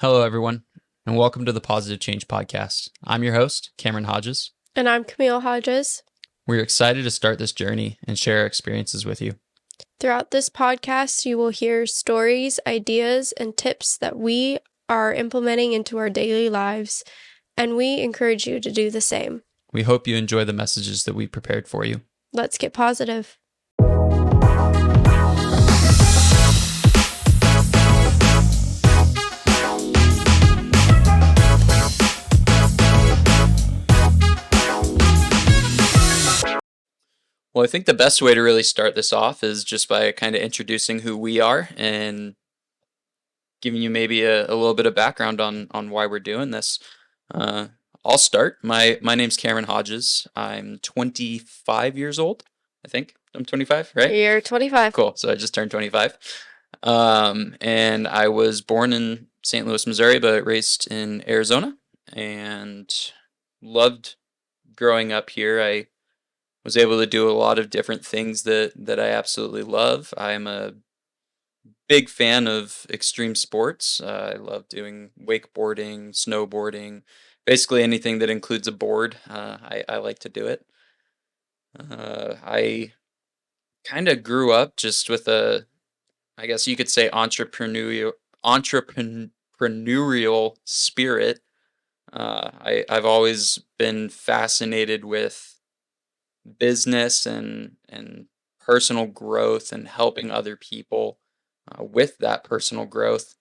Hello, everyone, and welcome to the Positive Change Podcast. I'm your host, Cameron Hodges. And I'm Camille Hodges. We're excited to start this journey and share our experiences with you. Throughout this podcast, you will hear stories, ideas, and tips that we are implementing into our daily lives, and we encourage you to do the same. We hope you enjoy the messages that we prepared for you. Let's get positive. Well, I think the best way to really start this off is just by kind of introducing who we are and giving you maybe a little bit of background on why we're doing this. I'll start. My name's Cameron Hodges. I'm 25 years old, I think. I'm 25, right? You're 25. Cool. So I just turned 25. And I was born in St. Louis, Missouri, but raised in Arizona and loved growing up here. I was able to do a lot of different things that I absolutely love. I'm a big fan of extreme sports. I love doing wakeboarding, snowboarding, basically anything that includes a board. I like to do it. I kind of grew up just with I guess you could say entrepreneurial spirit. I've always been fascinated with business and personal growth and helping other people with that personal growth.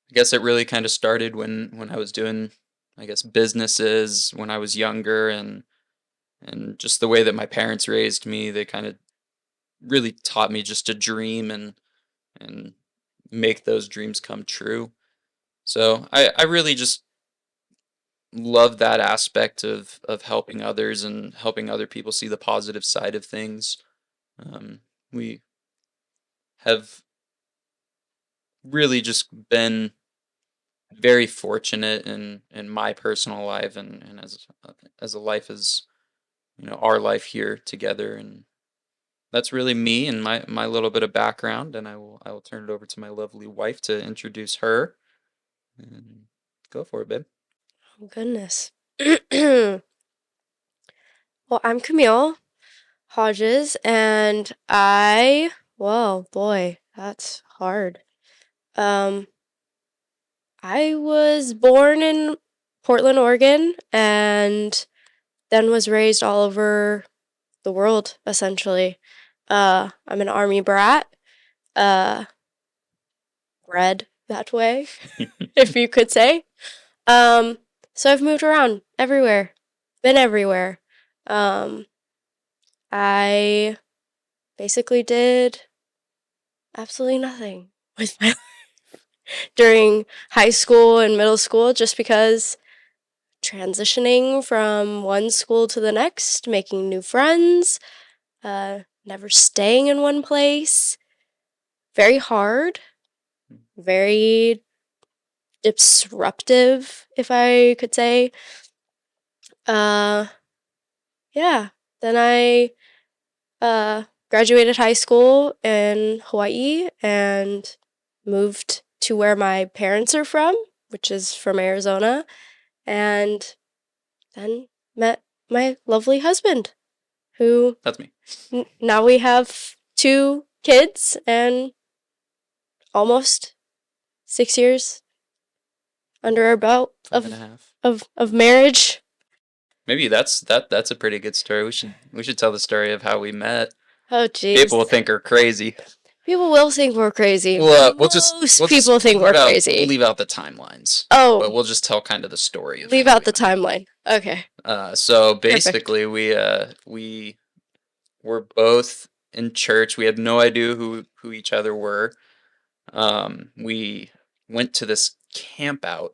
I guess it really kind of started when I was doing, I guess, businesses when I was younger, and just the way that my parents raised me, they kind of really taught me just to dream and make those dreams come true. So I really just love that aspect of helping others and helping other people see the positive side of things. We have really just been very fortunate in my personal life and as a life as our life here together, and that's really me and my little bit of background, and I will turn it over to my lovely wife to introduce her, and go for it, babe. Oh, goodness. Well, I'm Camille Hodges, and whoa, boy, that's hard. I was born in Portland, Oregon, and then was raised all over the world, essentially. I'm an Army brat, bred that way, if you could say. So I've moved around everywhere, been everywhere. I basically did absolutely nothing with my life during high school and middle school, just because transitioning from one school to the next, making new friends, never staying in one place, very hard, very disruptive, if I could say. Yeah. Then I graduated high school in Hawaii and moved to where my parents are from, which is from Arizona, and then met my lovely husband, who That's me. now we have 2 kids and almost 6 years under our belt 5.5 of marriage. Maybe that's a pretty good story. We should tell the story of how we met. Oh, jeez. People will think we're crazy. People will think we're crazy. Well, Most people think we're crazy. We'll leave out the timelines. Oh, But we'll just tell kind of the story. leave out the timeline. Okay. So basically, we were both in church. We had no idea who each other were. We went to this camp out,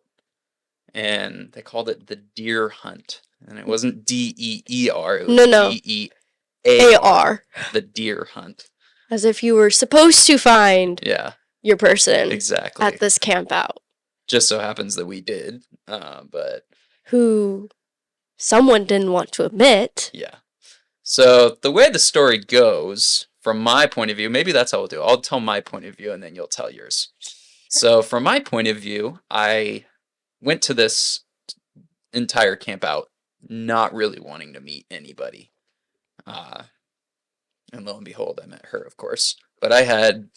and they called it the deer hunt. And it wasn't DEER, it was No. DEAR, AR. the deer hunt. As if you were supposed to find Yeah, your person exactly. at this camp out. Just so happens that we did, but Who someone didn't want to admit. yeah. So the way the story goes, from my point of view, maybe that's how we'll do it. I'll tell my point of view, and then you'll tell yours. So from my point of view, I went to this entire camp out not really wanting to meet anybody. Uh, and lo and behold, I met her, of course. But I had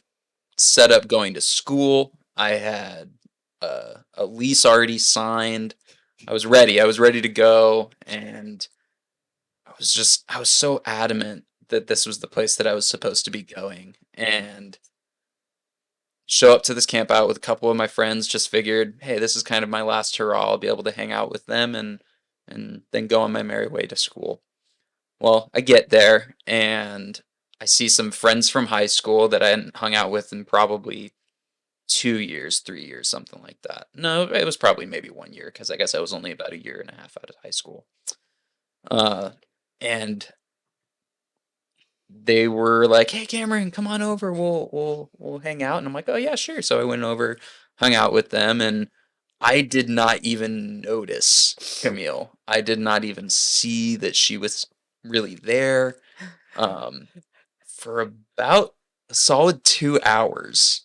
set up going to school. I had a lease already signed. I was ready. I was ready to go, and I was so adamant that this was the place that I was supposed to be going. And show up to this camp out with a couple of my friends, just figured, hey, this is kind of my last hurrah. I'll be able to hang out with them and then go on my merry way to school. Well, I get there and I see some friends from high school that I hadn't hung out with in probably 2 years, 3 years, something like that. No, it was probably maybe 1 year because I guess I was only about a year and a half out of high school. Uh, and they were like, "Hey, Cameron, come on over. We'll hang out." And I'm like, "Oh yeah, sure." So I went over, hung out with them, and I did not even notice Camille. I did not even see that she was really there. Um, for about a solid 2 hours.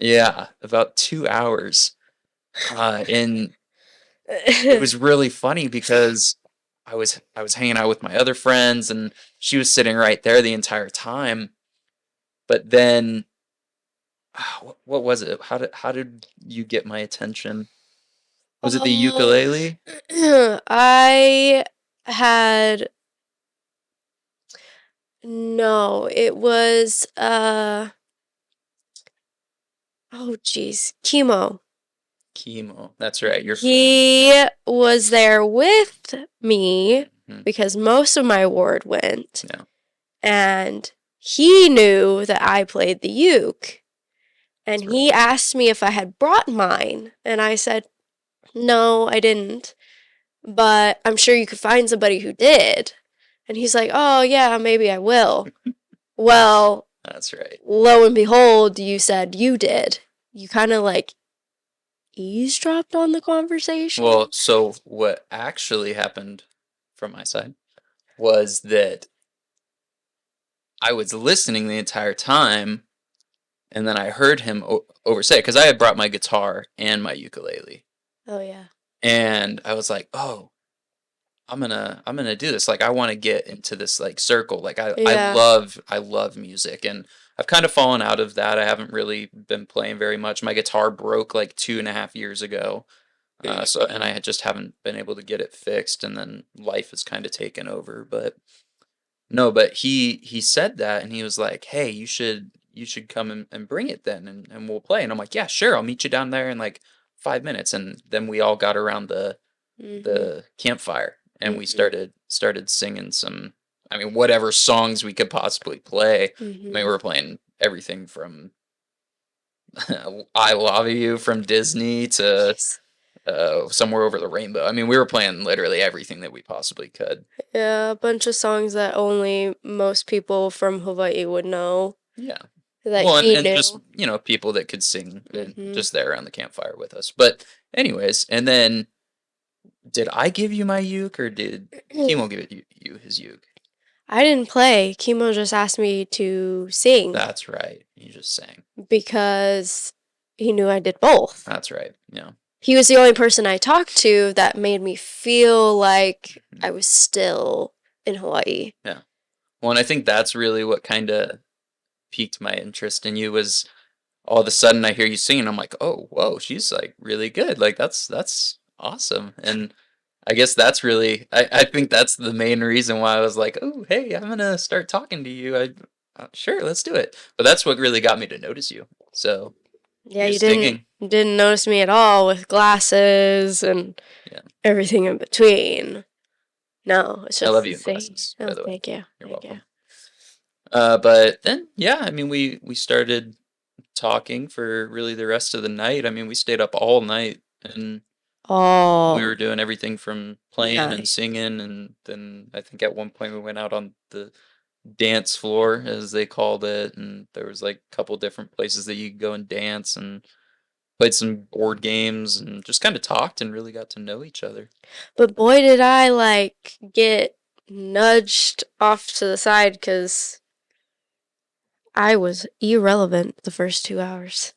Yeah, about 2 hours. And it was really funny because I was hanging out with my other friends and she was sitting right there the entire time. But then what was it? How did you get my attention? Was it the Oh, ukulele? I had no, it was oh geez, chemo. Chemo. That's right, your friend. He was there with me Mhm. because most of my ward went, Yeah, and he knew that I played the uke, and that's he right. asked me if I had brought mine, and I said, no, I didn't, but I'm sure you could find somebody who did. And he's like, oh, yeah, maybe I will. Well, That's right. lo and behold, you said you did. You kind of like eavesdropped on the Well, conversation. so what actually happened from my side was that I was listening the entire time, and then I heard him oversay because I had brought my guitar and my ukulele, Oh, yeah. and I was like, "Oh, I'm gonna do this. Like, I want to get into this like circle. Like, Yeah. I love music, and I've kind of fallen out of that. I haven't really been playing very much. My guitar broke like 2.5 years ago, so and I just haven't been able to get it fixed, and then life has kind of taken over, but." No, but he said that and he was like, "Hey, you should come and bring it then and we'll play." And I'm like, "Yeah, sure. I'll meet you down there in like 5 minutes." And then we all got around Mhm. the campfire and we Mhm. started singing some I mean, whatever songs we could possibly play. I mean, we Mhm. were playing everything from I Love You from Disney to Nice. Somewhere Over the Rainbow. I mean, we were playing literally everything that we possibly could. Yeah, a bunch of songs that only most people from Hawaii would know Yeah. that Well, he and just, knew. you know, people that could sing and Mhm. just there around the campfire with us. But anyways, and then did I give you my uke or did Kimo give you his uke? I didn't play. Kimo just asked me to sing That's right. You just sang. because he knew I did both. That's right. Yeah. He was the only person I talked to that made me feel like Mhm. I was still in Hawaii. Yeah. Well, and I think that's really what kind of piqued my interest in you was all of a sudden I hear you singing. I'm like, oh, whoa, she's like really good. Like that's awesome. And I guess that's really I think that's the main reason why I was like, oh, hey, I'm gonna start talking to you. Sure, let's do it. But that's what really got me to notice you. So Yeah, your you didn't singing, didn't notice me at all with glasses and yeah. everything in between. No, it's I love just the you in thing. glasses, by Oh, the way. thank you. You're Thank you. welcome. But then yeah, I mean we started talking for really the rest of the night. I mean we stayed up all night and we were Oh, doing everything from playing and nice. singing, and then I think at one point we went out on the dance floor, as they called it, and there was like a couple different places that you could go and dance and played some board games and just kind of talked and really got to know each other. But boy, did I like get nudged off to the side because I was irrelevant the first 2 hours.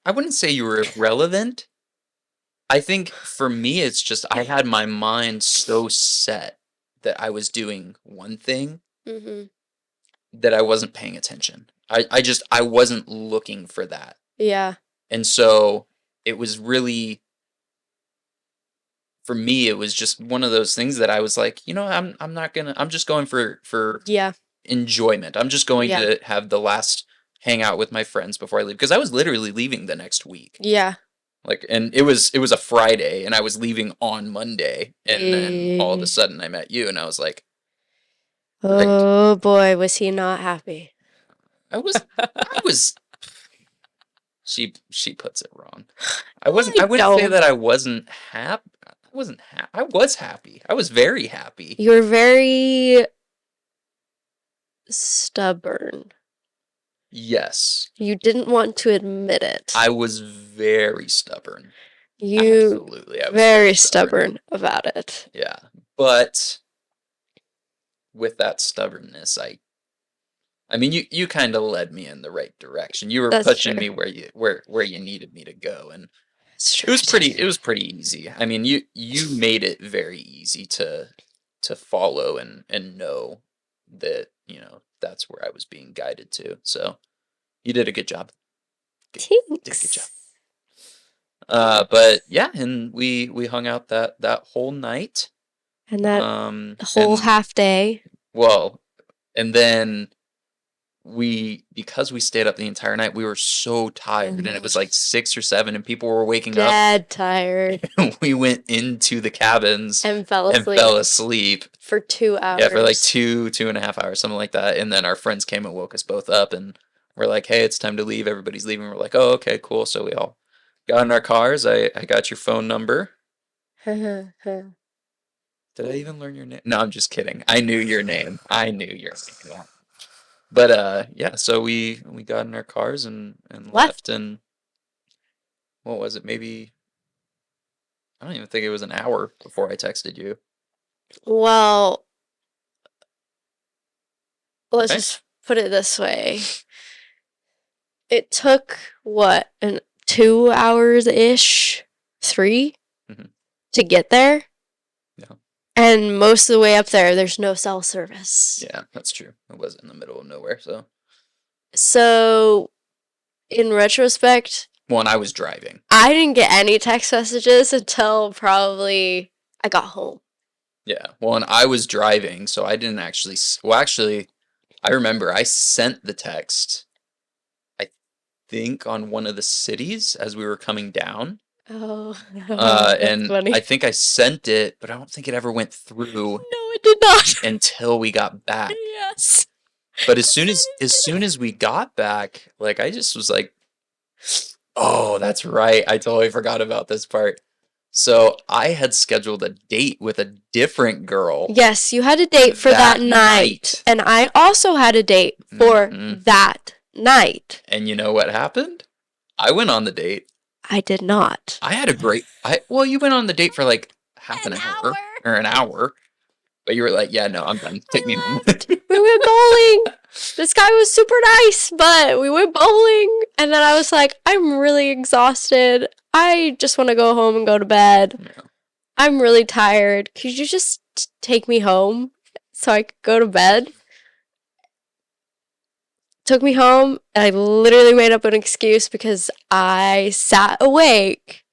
I wouldn't say you were irrelevant. I think for me, it's just I had my mind so set that I was doing one thing Mm-hmm. that I wasn't paying attention. I wasn't looking for that. Yeah. And so it was really, for me, it was just one of those things that I was like, I'm not gonna, I'm just going for Yeah. enjoyment. I'm just going Yeah. to have the last hangout with my friends before I leave because I was literally leaving the next week. Yeah. Like, and it was a Friday, and I was leaving on Monday, and then all of a sudden I met you, and I was like, great. Oh boy, was he not happy. I was. She puts it wrong. I wasn't. I I wouldn't say don't. that I wasn't happy. I wasn't happy. I was happy. I was very happy. You're very stubborn. Yes, You didn't want to admit it. I was very stubborn. You Absolutely, I was very stubborn about it. Yeah, but with that stubbornness, I mean, you kind of led me in the right direction. You were That's pushing true. me where you needed me to go, and It's it true. was pretty easy. I mean, you made it very easy to follow and know that, that's where I was being guided to. So, you did a good job. Did a good job. Thanks. But yeah, and we hung out that whole night. And that whole And half day. well, and then because we stayed up the entire night, we were so tired, and it was like 6 or 7, and people were waking up. Dead tired. We went into the cabins And fell and asleep. fell asleep. For 2 hours. Yeah, for like 2.5 hours, something like that. And then our friends came and woke us both up, and we're like, "Hey, it's time to leave. Everybody's leaving." We're like, "Oh, okay, cool." So we all got in our cars. I got your phone number. Did I even learn your name? No, I'm just kidding. I knew your name. I knew your name. But yeah, so we got in our cars and left, and what was it? Maybe I don't even think it was an hour before I texted you. Well, let's Okay. just put it this way. It took, what, 2 hours-ish? 3? Mhm. To get there? Yeah. And most of the way up there, there's no cell service. Yeah, that's true. It was in the middle of nowhere, so. So, in retrospect, Well, and I was driving. I didn't get any text messages until probably I got home. Yeah. Well, and I was driving, so I didn't actually. Well, actually, I remember I sent the text, I think, on one of the cities as we were coming down. Oh, That's and funny. I think I sent it, but I don't think it ever went through. No, it did not. Until we got back. Yes. But as soon as we got back, like I just was like, "Oh, that's right. I totally forgot about this part." So I had scheduled a date with a different girl. Yes, you had a date for that night. And I also had a date for that night. And you know what happened? I went on the date. I did not. I had a great. Well, you went on the date for like half an hour or an hour, but you were like, "Yeah, no, I'm done. Take me home." We went bowling. This guy was super nice, but we went bowling, and then I was like, I'm really exhausted. I just want to go home and go to bed. Yeah. I'm really tired. Could you just take me home so I could go to bed? Took me home, and I literally made up an excuse because I sat awake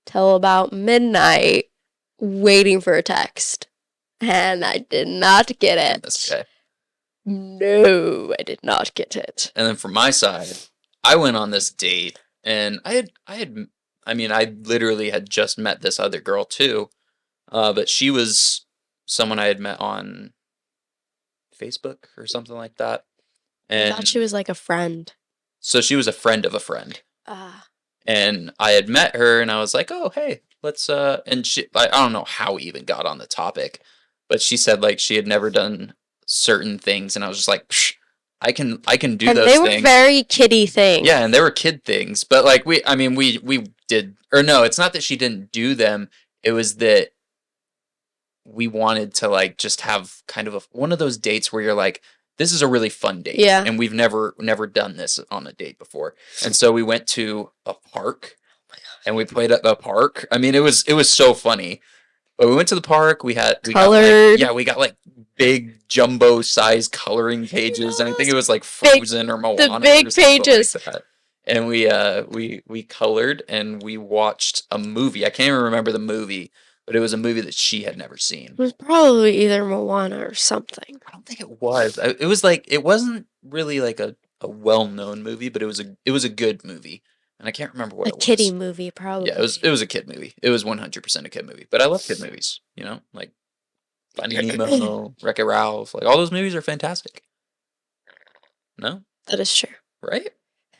till about midnight waiting for a text. And I did not get it. That's okay. No, I did not get it. And then from my side, I went on this date, and I literally had just met this other girl too, but she was someone I had met on Facebook or something like that. And I thought she was like a friend. So she was a friend of a friend. And I had met her, and I was like, "Oh, hey, let's," and I don't know how we even got on the topic, but she said like she had never done certain things, and I was just like, Psh, I can do and those they were things. very kiddie things. Yeah, and they were kid things, but like we did, or no, it's not that she didn't do them. It was that we wanted to like just have kind of one of those dates where you're like, this is a really fun date. Yeah. And we've never done this on a date before. And so we went to a park and we played at the park. I mean, it was so funny. But we went to the park. We Colored. got like big jumbo sized coloring pages, and I think it was like Frozen or Moana. The big or something pages. like that. And we colored and we watched a movie. I can't even remember the movie, but it was a movie that she had never seen. It was probably either Moana or something. I don't think it was. It was like it wasn't really like a well known movie, but it was a good movie. And I can't remember what it was. A kiddie movie, probably. Yeah, it was a kid movie. It was 100% a kid movie. But I love kid movies, you know? Like Finding Nemo, Wreck-It Ralph. Like all those movies are fantastic. No? That is true. Right?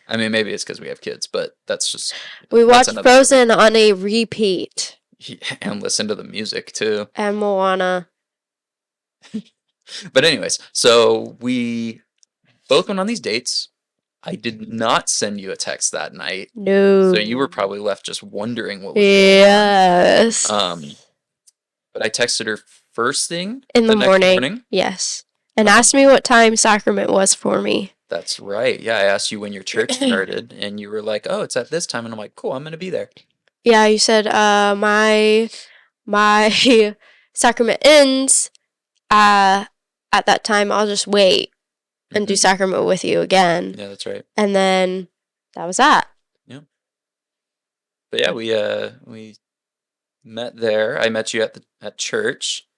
I mean, maybe it's because we have kids, but that's just... We watched Frozen on a repeat. Yeah, and listen to the music, too. And Moana. But anyways, so we both went on these dates. I did not send you a text that night. No. So you were probably left just wondering what was yes. going on. But I texted her first thing in the next morning. Yes. And asked me what time sacrament was for me. That's right. Yeah, I asked you when your church started, and you were like, "Oh, it's at this time," and I'm like, "Cool, I'm gonna be there." Yeah, you said my sacrament ends at that time. I'll just wait and do sacrament with you again. Yeah, that's right. And then that was that. Yeah. But yeah, we met there. I met you at church.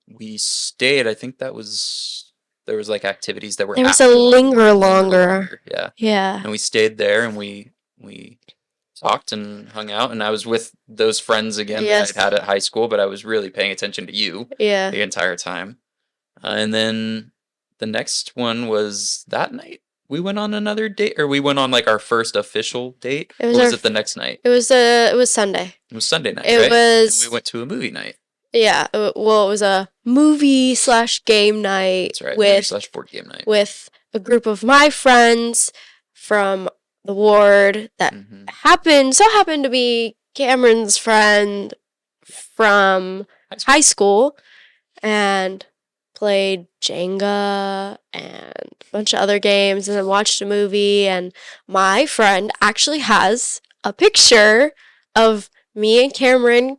We stayed. I think there was like activities that were. There was a linger longer. Yeah. Yeah. And we stayed there and we talked and hung out, and I was with those friends again that I'd had at high school, but I was really paying attention to you the entire time. And then the next one was that night. We went on another date, or we went on like our first official date. Or was it the next night? It was Sunday. It was Sunday night, right? And we went to a movie night. Yeah, well, it was a movie/game night. That's right, movie/board game night. With a group of my friends from the ward that happened to be Cameron's friend from high school, and played Jenga and a bunch of other games, and then watched a movie. And my friend actually has a picture of me and Cameron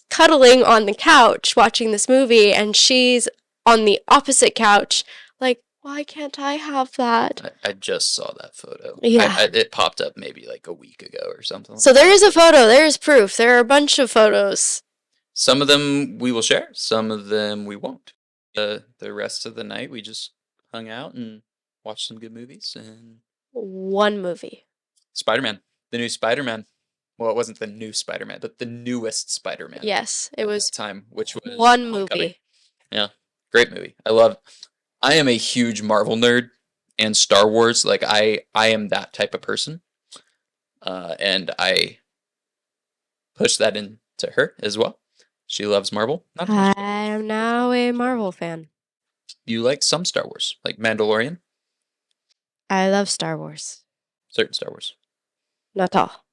cuddling on the couch watching this movie, and she's on the opposite couch. Like, why can't I have that? I just saw that photo. Yeah. It popped up maybe like a week ago or something. So there is a photo. There is proof. There are a bunch of photos. Some of them we will share. Some of them we won't. The rest of the night we just hung out and watched some good movies. And one movie. Spider-Man. The new Spider-Man. Well, it wasn't the new Spider-Man, but the newest Spider-Man. Yes, it was time, which was one movie. Yeah, great movie. I am a huge Marvel nerd and Star Wars. Like I am that type of person, and I push that into her as well. She loves Marvel. I am now a Marvel fan. You like some Star Wars, like Mandalorian? I love Star Wars. Certain Star Wars. Not all.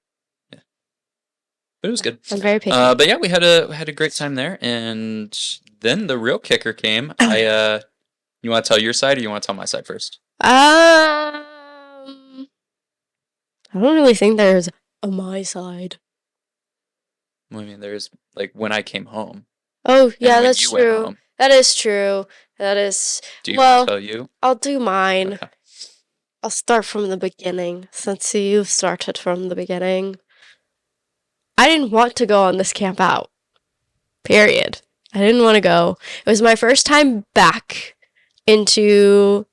But it was good. I'm very picky. But yeah, we had a great time there, and then the real kicker came. You want to tell your side, or you want to tell my side first? I don't really think there's a my side. I mean, there's like when I came home. Oh yeah, that's true. That is true. That is. Do you want to tell you? I'll do mine. Okay. I'll start from the beginning, since you've started from the beginning. I didn't want to go on this camp out. Period. I didn't want to go. It was my first time back into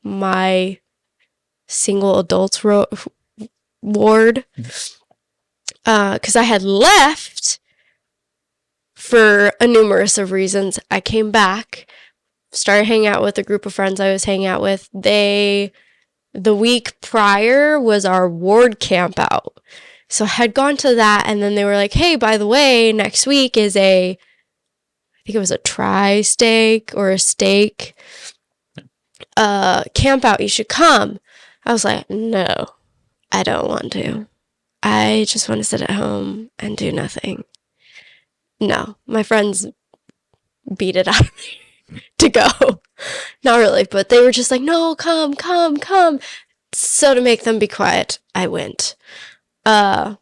my single adults ward. Because I had left for a numerous of reasons. I came back, started hanging out with a group of friends I was hanging out with. The week prior was our ward camp out. So I had gone to that, and then they were like, hey, by the way, next week is I think it was a tri-steak or a steak camp out. You should come. I was like, no, I don't want to. I just want to sit at home and do nothing. No, my friends beat it out of me. to go. Not really, but they were just like, no, come, come, come. So to make them be quiet, I went. I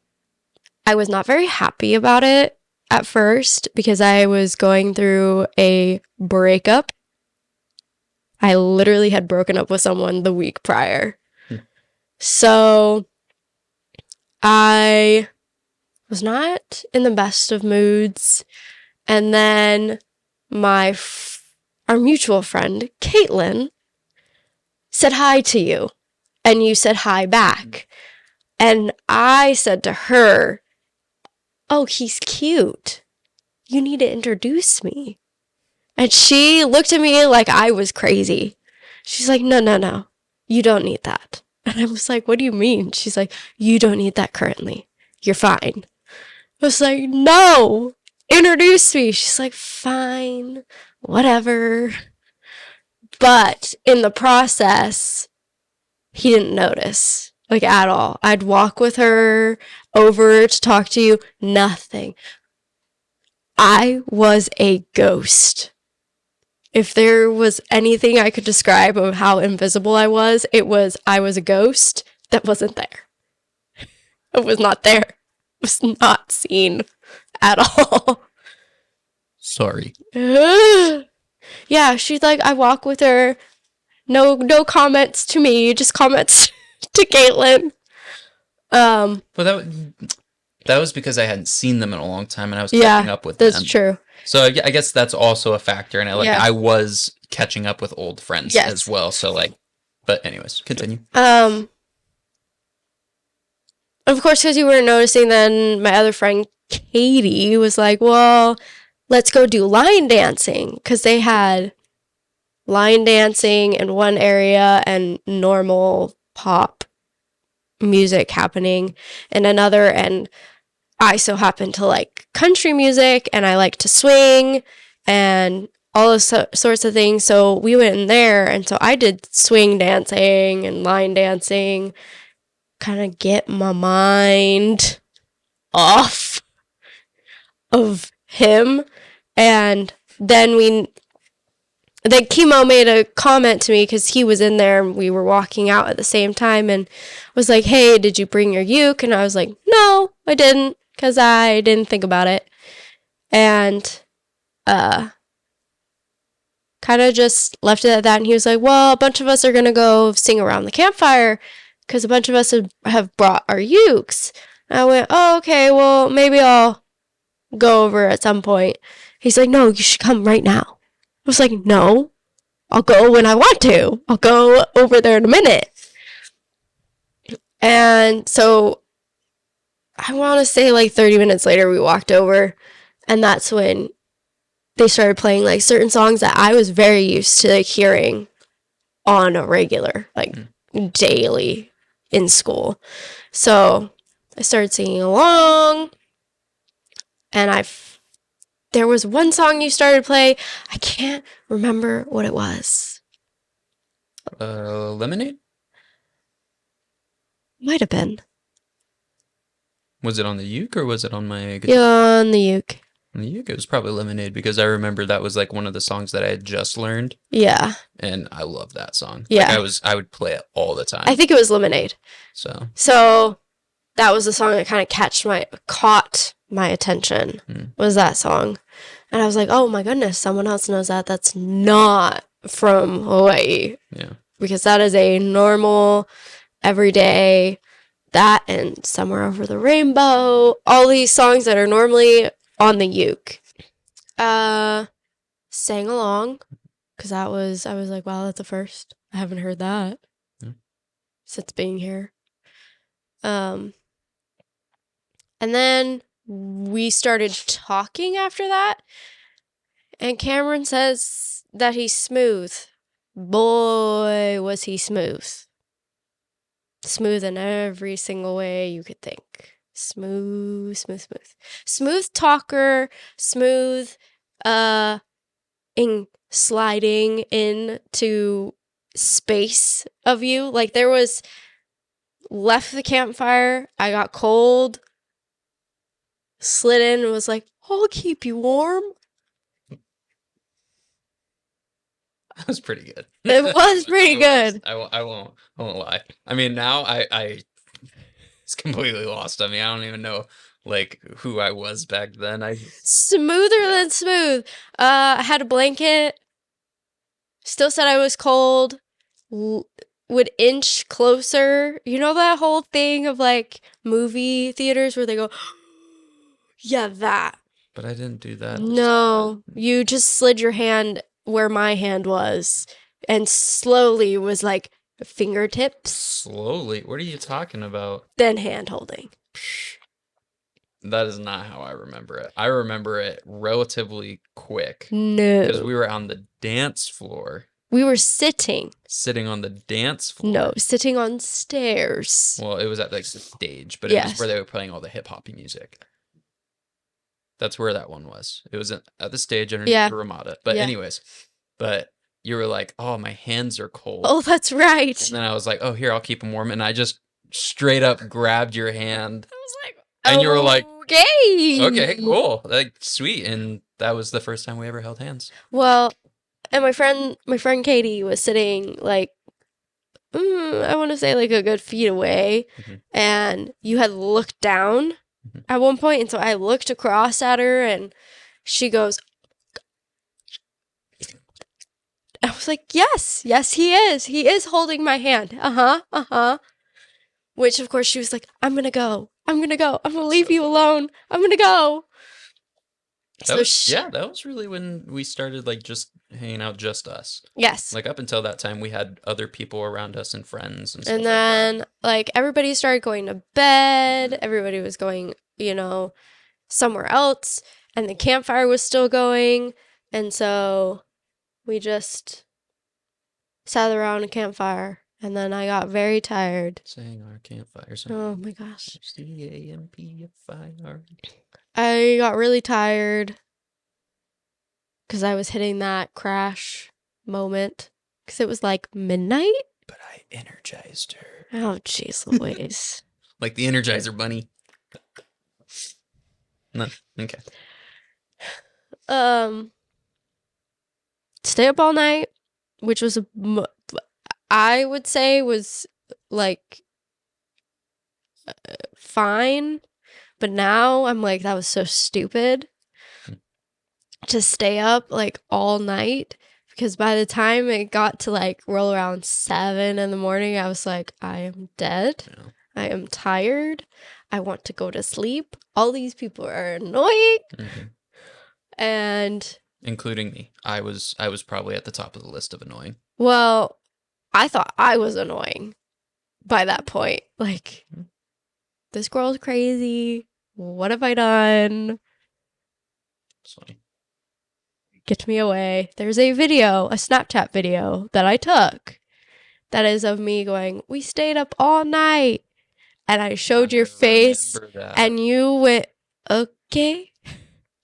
was not very happy about it at first because I was going through a breakup. I literally had broken up with someone the week prior. So I was not in the best of moods. And then our mutual friend, Caitlin, said hi to you. And you said hi back. And I said to her, oh, he's cute. You need to introduce me. And she looked at me like I was crazy. She's like, no, no, no. You don't need that. And I was like, what do you mean? She's like, you don't need that currently. You're fine. I was like, no, introduce me. She's like, fine, whatever. But in the process, he didn't notice, like, at all. I'd walk with her over to talk to you. Nothing. I was a ghost. If there was anything I could describe of how invisible I was a ghost that wasn't there. It was not there. It was not seen at all. Sorry. Yeah, she's like, I walk with her. No comments to me, just comments to Caitlin. Well, that was because I hadn't seen them in a long time and I was catching up with them. That's true. So I guess that's also a factor, and I was catching up with old friends Yes. as well. So but anyways, continue. Of course, because you were noticing, then my other friend Katie was like, well, let's go do line dancing, because they had line dancing in one area and normal pop music happening in another, and I so happen to like country music, and I like to swing and all those sorts of things. So we went in there, and so I did swing dancing and line dancing, kind of get my mind off of him. And then Chemo made a comment to me because he was in there and we were walking out at the same time, and was like, hey, did you bring your uke? And I was like, no, I didn't, because I didn't think about it. And kind of just left it at that. And he was like, well, a bunch of us are going to go sing around the campfire because a bunch of us have brought our ukes. And I went, oh, okay, well, maybe I'll go over at some point. He's like, no, you should come right now. I was like, no, I'll go when I want to. I'll go over there in a minute. And so I want to say like 30 minutes later, we walked over, and that's when they started playing like certain songs that I was very used to like hearing on a regular, like daily in school. So I started singing along, and there was one song you started to play. I can't remember what it was. Lemonade? Might have been. Was it on the uke or was it on my guitar? Yeah, on the uke. On the uke, it was probably Lemonade, because I remember that was like one of the songs that I had just learned. Yeah. And I love that song. Yeah. Like I would play it all the time. I think it was Lemonade. So that was the song that kind of caught my attention, was that song. And I was like, oh my goodness, someone else knows that. That's not from Hawaii. Yeah. Because that is a normal, everyday, that and Somewhere Over the Rainbow, all these songs that are normally on the uke. Sang along, because I was like, wow, that's a first. I haven't heard that since being here. And then we started talking after that, and Cameron says that he's smooth. Boy, was he smooth. Smooth in every single way you could think. Smooth, smooth, smooth. Smooth talker, smooth, in sliding into space of you. Like, there was, left the campfire, I got cold, slid in and was like, I'll keep you warm. That was pretty good. It was pretty It was. good. I won't lie. I mean, now I it's completely lost on me. I don't even know like who I was back then. Smoother than smooth. I had a blanket. Still said I was cold. Would inch closer. You know that whole thing of like movie theaters where they go, yeah, that. But I didn't do that. No, you just slid your hand where my hand was and slowly was like fingertips, Slowly. What are you talking about? then hand holding. That is not how I remember it. I remember it relatively quick because No. we were on the dance floor, We were sitting. sitting on the dance floor. No, sitting on stairs. Well, it was at like the stage, but it was Yes. where they were playing all the hip hop music. That's where that one was. It was at the stage underneath Yeah. the Ramada. But Yeah. anyways, but you were like, "Oh, my hands are cold." Oh, that's right. And then I was like, "Oh, here, I'll keep them warm." And I just straight up grabbed your hand. I was like, And you were like, okay. "Okay, cool. Like sweet." And that was the first time we ever held hands. Well, and my friend Katie was sitting like, I want to say like a good feet away, and you had looked down at one point, and so I looked across at her, and she goes, I was like, yes, he is holding my hand. Which of course she was like, I'm gonna go, I'm gonna leave you alone, I'm gonna go. That was really when we started like just hanging out, just us. Yes. Like up until that time, we had other people around us and friends and stuff. And then like like everybody started going to bed. Everybody was going, somewhere else, and the campfire was still going, and so we just sat around a campfire, and then I got very tired. Saying our campfire song. Oh my gosh. CAMPFIRE. I got really tired because I was hitting that crash moment because it was like midnight. But I energized her. Oh, jeez Louise. Like the Energizer Bunny. No, okay. Stay up all night, which was I would say was like fine, but now I'm like, that was so stupid to stay up like all night, because by the time it got to like roll around 7 in the morning, I was like, I am dead. Yeah. I am tired. I want to go to sleep. All these people are annoying. And including me. I was probably at the top of the list of annoying. Well, I thought I was annoying by that point. Like, this girl's crazy. What have I done? It's funny. Get me away. There's a Snapchat video that I took that is of me going, we stayed up all night. And I showed your face, and you went, okay.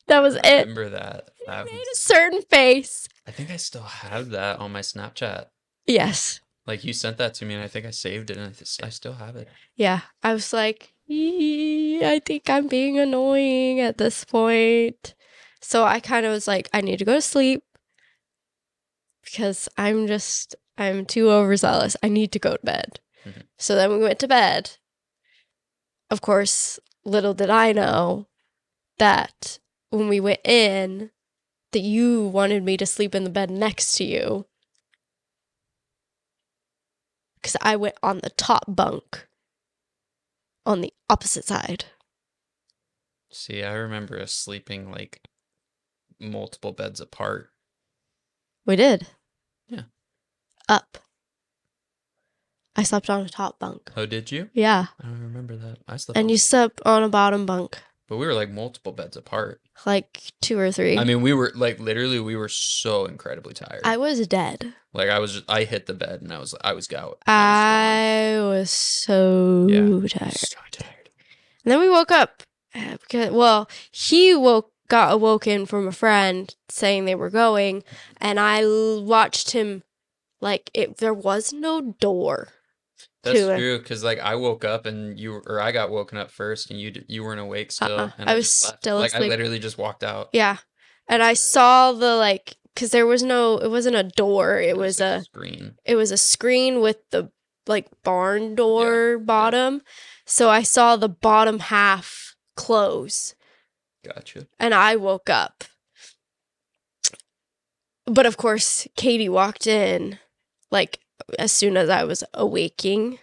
That was it. I remember that. You made a certain face. I think I still have that on my Snapchat. Yes. Like, you sent that to me, and I think I saved it, and I still have it. Yeah. I was like, I think I'm being annoying at this point. So I kind of was like, I need to go to sleep because I'm too overzealous. I need to go to bed. So then we went to bed. Of course, little did I know that when we went in, that you wanted me to sleep in the bed next to you. Because I went on the top bunk on the opposite side. See, I remember us sleeping like multiple beds apart. We did. Yeah. Up. I slept on a top bunk. Oh, did you? Yeah. I don't remember that. I slept. And you slept on a bottom bunk. But we were like multiple beds apart. Like 2 or 3. I mean, we were like literally we were so incredibly tired. I was dead. Like I hit the bed and I was out. I was so tired. So tired. And then we woke up because he got awoken from a friend saying they were going, and I watched him like there was no door. That's true, because like I woke up and I got woken up first, and you weren't awake still. And I was still like asleep. I literally just walked out. Yeah, and I saw the because it wasn't a door. It was like a screen. It was a screen with the like barn door bottom. So I saw the bottom half close. Gotcha. And I woke up. But of course, Katie walked in like as soon as I was awaking.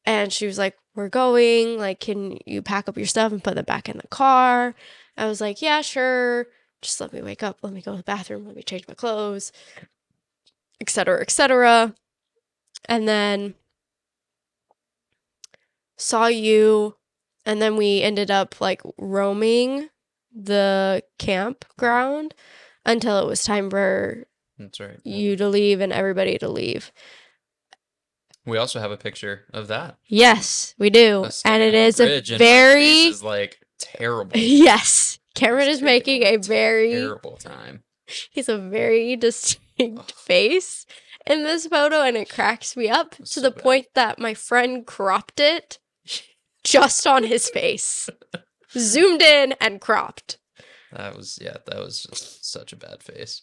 And she was like, "We're going. Like, can you pack up your stuff and put them back in the car?" I was like, "Yeah, sure. Just let me wake up. Let me go to the bathroom. Let me change my clothes, etc., etc." And then saw you, and then we ended up like roaming the campground until it was time for That's right. you to leave and everybody to leave. We also have a picture of that. Yes, we do. And it is a very is like terrible. Yes. Cameron is making a very terrible time. He's a very distinct face in this photo, and it cracks me up to the point that my friend cropped it just on his face. Zoomed in and cropped. That was just such a bad face.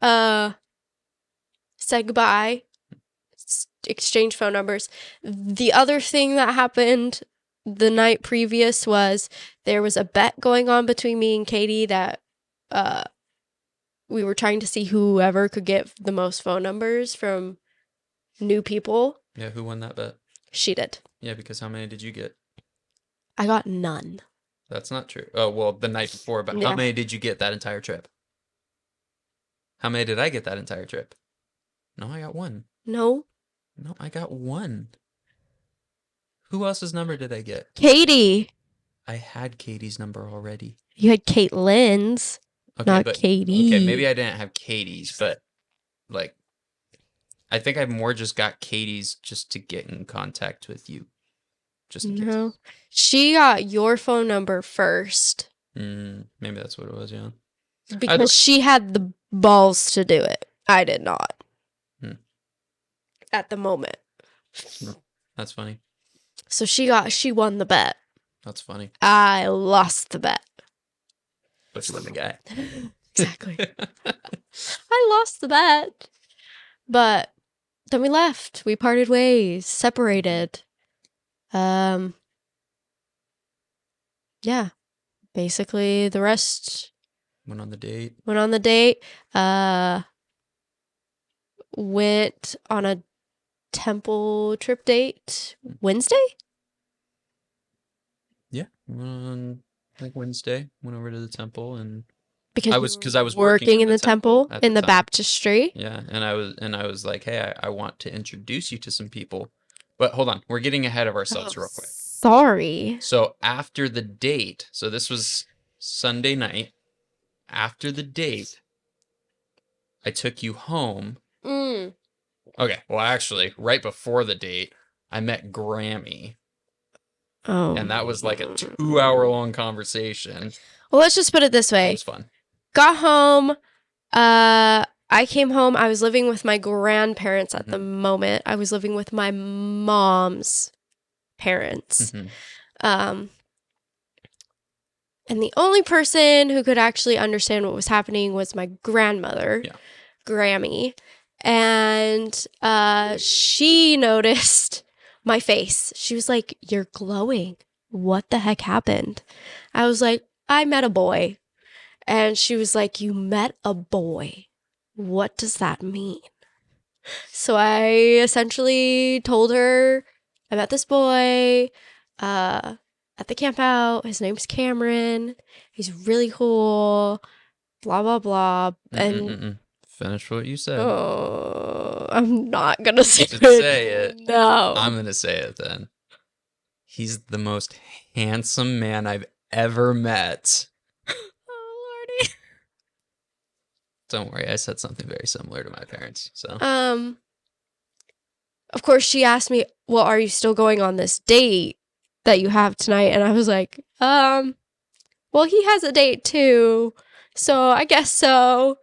Said goodbye. Exchange phone numbers. The other thing that happened the night previous was there was a bet going on between me and Katie that we were trying to see whoever could get the most phone numbers from new people. Yeah, who won that bet? She did. Yeah, because how many did you get? I got none. That's not true. Oh, well, the night before, but how many did you get that entire trip? How many did I get that entire trip? No, I got one. No, I got one. Who else's number did I get? Katie. I had Katie's number already. You had Caitlin's, not Katie. Okay, maybe I didn't have Katie's, but like, I think I more just got Katie's just to get in contact with you. Just in case. She got your phone number first. Maybe that's what it was, yeah. Because she had the balls to do it. I did not. At the moment. That's funny. So she won the bet. That's funny. I lost the bet. But you won the guy. Exactly. I lost the bet. But then we left. We parted ways. Separated. Yeah. Basically, the rest... Went on the date. Went on a temple trip date Wednesday? Yeah. Went on like Wednesday. Went over to the temple and... Because I was working in the temple in the baptistry. Yeah, and I was like, hey, I want to introduce you to some people. But hold on, we're getting ahead of ourselves real quick. Sorry. So after the date, so this was Sunday night. After the date, I took you home. Okay, well actually, right before the date, I met Grammy. Oh. And that was like a 2-hour-long conversation. Well, let's just put it this way. It was fun. Got home. I came home. I was living with my grandparents at the moment. I was living with my mom's parents. And the only person who could actually understand what was happening was my grandmother, Grammy. And she noticed my face. She was like, "You're glowing. What the heck happened?" I was like, "I met a boy." And she was like, "You met a boy. What does that mean?" So I essentially told her I met this boy at the camp out. His name's Cameron. He's really cool. Blah, blah, blah. And finish what you said. Oh, I'm not going to say it. Say it. No. I'm going to say it then. He's the most handsome man I've ever met. Oh, Lordy. Don't worry, I said something very similar to my parents. So, of course, she asked me, "Well, are you still going on this date that you have tonight?" And I was like, well, he has a date too, so I guess so."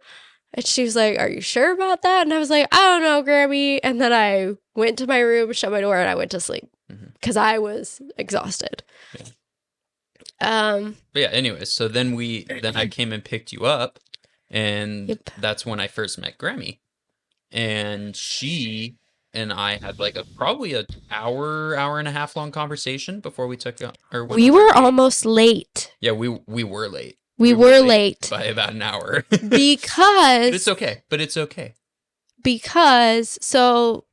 And she was like, "Are you sure about that?" And I was like, "I don't know, Grammy." And then I went to my room, shut my door, and I went to sleep because I was exhausted. Yeah. But yeah, anyways, so then I came and picked you up, And Yep. that's when I first met Grammy. And she and I had like probably an hour and a half long conversation before we took or went We on our were date. almost late. Yeah, we were late. We were late by about an hour. because But it's okay. But it's okay. So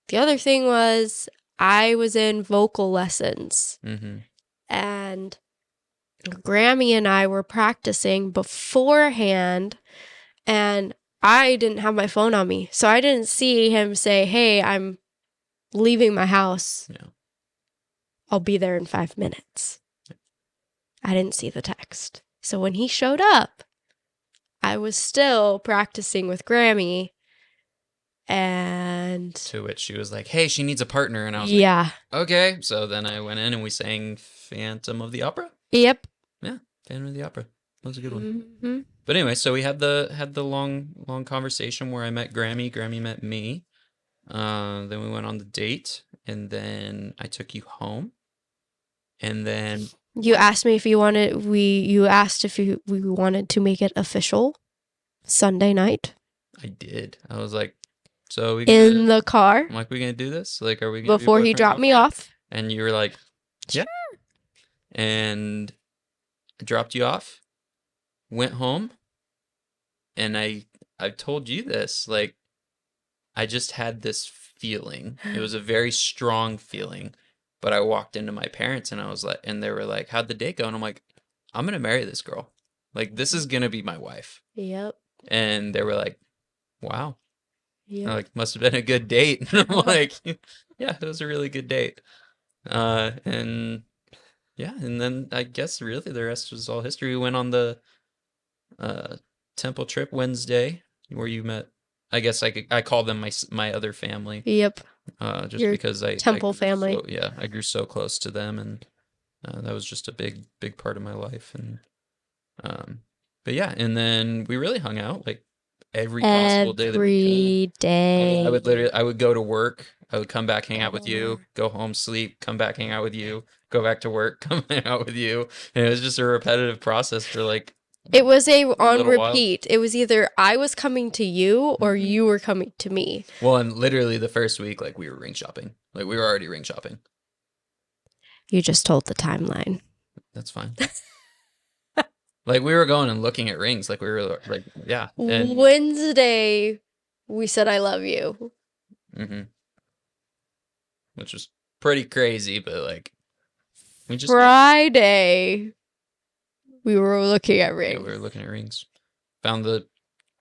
the other thing was I was in vocal lessons, Mm-hmm. and Grammy and I were practicing beforehand, and I didn't have my phone on me, so I didn't see him say, "Hey, I'm leaving my house. Yeah. I'll be there in 5 minutes." I didn't see the text. So when he showed up, I was still practicing with Grammy, and To which she was like, "Hey, she needs a partner," and I was yeah, like, "Okay." So then I went in and we sang Phantom of the Opera. yep. Yeah, Phantom of the Opera. That was a good one. Mm-hmm. But anyway, so we had the long conversation where I met Grammy. Grammy met me. Then we went on the date, and then I took you home, and then You asked me if you wanted. You asked if we wanted to make it official Sunday night I did. I was like, "So we in gonna?" the car I'm like, "We gonna do this? Like, are we gonna be before he boyfriend dropped me girlfriend?" off. And you were like, "Yeah." And I dropped you off, went home, and I've told you this, like I just had this feeling. It was a very strong feeling. But I walked into my parents and I was like, and they were like, "How'd the date go?" And I'm like, "I'm gonna marry this girl. Like this is gonna be my wife." Yep. And they were like, "Wow." Yep. Like, must have been a good date. And I'm like, "Yeah, it was a really good date." And yeah, and then I guess really the rest was all history. We went on the uh temple trip Wednesday where you met. I guess I call them my other family. Yep. Just Your because I temple grew family. I grew so close to them, and that was just a big part of my life. And um, but yeah, and then we really hung out like every possible day that we could. Every day. I would go to work, I would come back, hang out with you, go home, sleep, come back, hang out with you, go back to work, come hang out with you, and it was just a repetitive process for like It was a on little while. repeat. It was either I was coming to you or Mhm. you were coming to me. Well, and literally the first week, like we were ring shopping, like we were already ring shopping. You just told the timeline. That's fine. Like we were going and looking at rings, like we were like, yeah, and Wednesday, we said I love you. hmm which was pretty crazy, but like we just Friday, we were looking at yeah, rings. we were looking at rings. Found the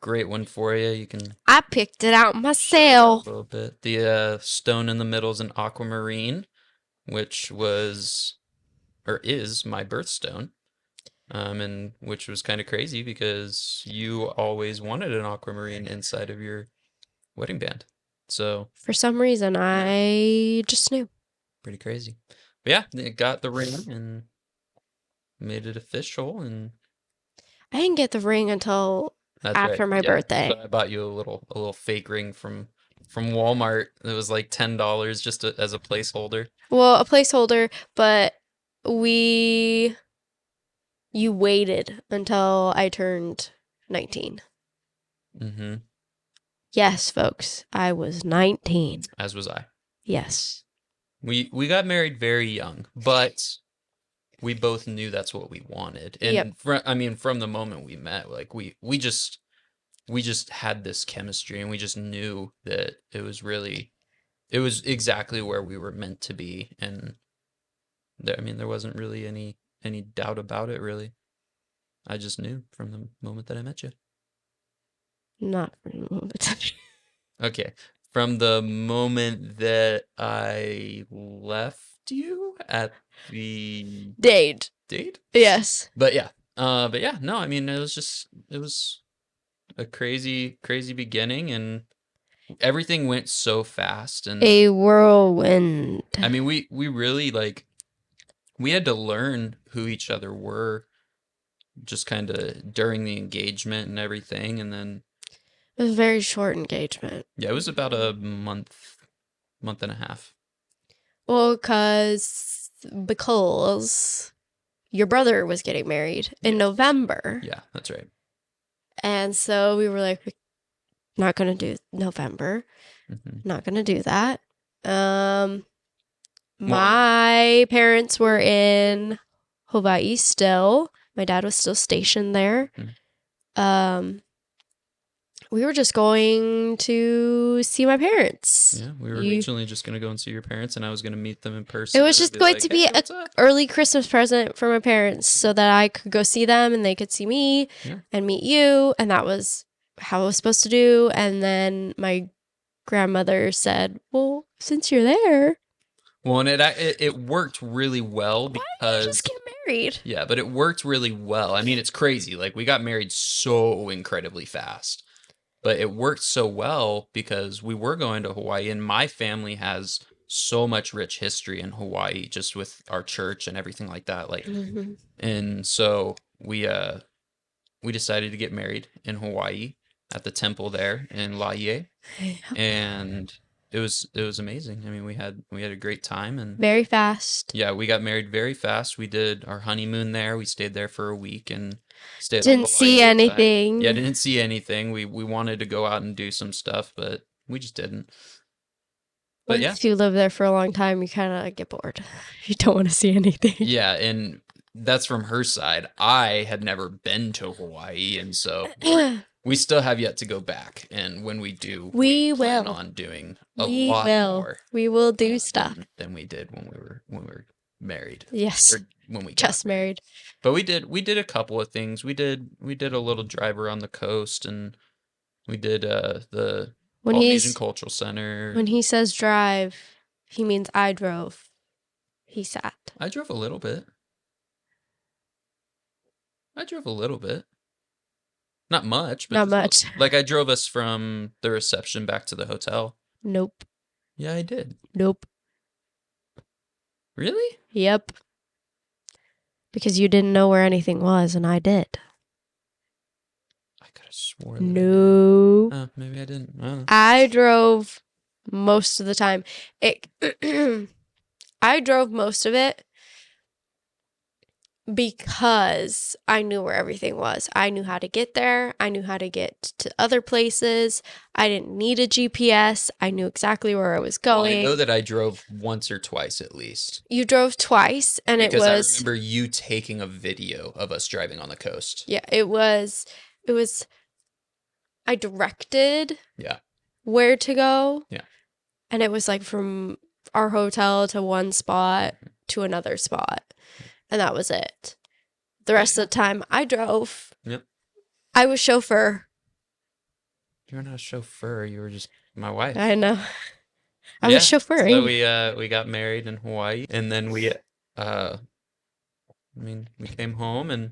great one for you. You can I picked it out show it myself. a little bit. The stone in the middle is an aquamarine, which was or is my birthstone. And which was kind of crazy because you always wanted an aquamarine inside of your wedding band. So For some reason, I just knew. pretty crazy. But yeah, they got the ring and made it official, and I didn't get the ring until that's after right. my Yeah. birthday. So I bought you a little fake ring from Walmart. It was like $10 just as a placeholder. Well, a placeholder, but you waited until I turned 19. Mm-hmm. Yes, folks, I was 19. As was I. Yes. We got married very young, but we both knew that's what we wanted. And Yep. I mean, from the moment we met, like we just had this chemistry, and we just knew that it was exactly where we were meant to be. And I mean, there wasn't really any doubt about it, really. I just knew from the moment that I met you. Not for the moment. Okay, from the moment that I left you at the Date. date. Yes. But yeah, no, I mean, it was a crazy beginning, and everything went so fast. And A whirlwind. I mean, we really like we had to learn who each other were just kind of during the engagement and everything. And then It was a very short engagement. yeah, it was about a month and a half. Well, because your brother was getting married in Yes. November. Yeah, that's right. And so we were like, not going to do November. Not going to do that. My parents were in Hawaii still. My dad was still stationed there. We were just going to see my parents. Yeah, we were originally just going to go and see your parents, and I was going to meet them in person. It was just going to be an early Christmas present for my parents so that I could go see them and they could see me and meet you. And that was how it was supposed to do. And then my grandmother said, well, since you're there. Well, and it worked really well because... Why did you just get married? Yeah, but it worked really well. I mean, it's crazy. Like, we got married so incredibly fast. But it worked so well because we were going to Hawaii, and my family has so much rich history in Hawaii, just with our church and everything like that. Like, and so we decided to get married in Hawaii at the temple there in Laie, and it was amazing. I mean, we had a great time, and very fast. Yeah, we got married very fast. We did our honeymoon there. We stayed there for a week and stayed. Didn't see anything. Yeah, didn't see anything. We wanted to go out and do some stuff, but we just didn't. But once you live there for a long time, you kind of get bored. You don't want to see anything. Yeah, and that's from her side. I had never been to Hawaii, and so we still have yet to go back. And when we do, we plan on doing a lot more. We will do stuff than we did when we were married. Yes, or when we just married. But we did a couple of things. We did a little drive around the coast, and we did the Polynesian Cultural Center. When he says drive, he means I drove. He sat. I drove a little bit. Not much, but not much. Like, I drove us from the reception back to the hotel. Nope. Yeah, I did. Nope. Really? Yep. Because you didn't know where anything was, and I did. I could have sworn that no. I did. Maybe I didn't. I drove most of the time. I drove most of it because I knew where everything was. I knew how to get there. I knew how to get to other places. I didn't need a GPS. I knew exactly where I was going. Well, I know that I drove once or twice at least. You drove twice, and because I remember you taking a video of us driving on the coast. Yeah, it was. I directed. Yeah. Where to go. Yeah. And it was like from our hotel to one spot to another spot. And that was it. The rest of the time, I drove. Yep. I was chauffeur. You were not a chauffeur. You were just my wife. I know. I was chauffeuring. So we got married in Hawaii, and then we came home and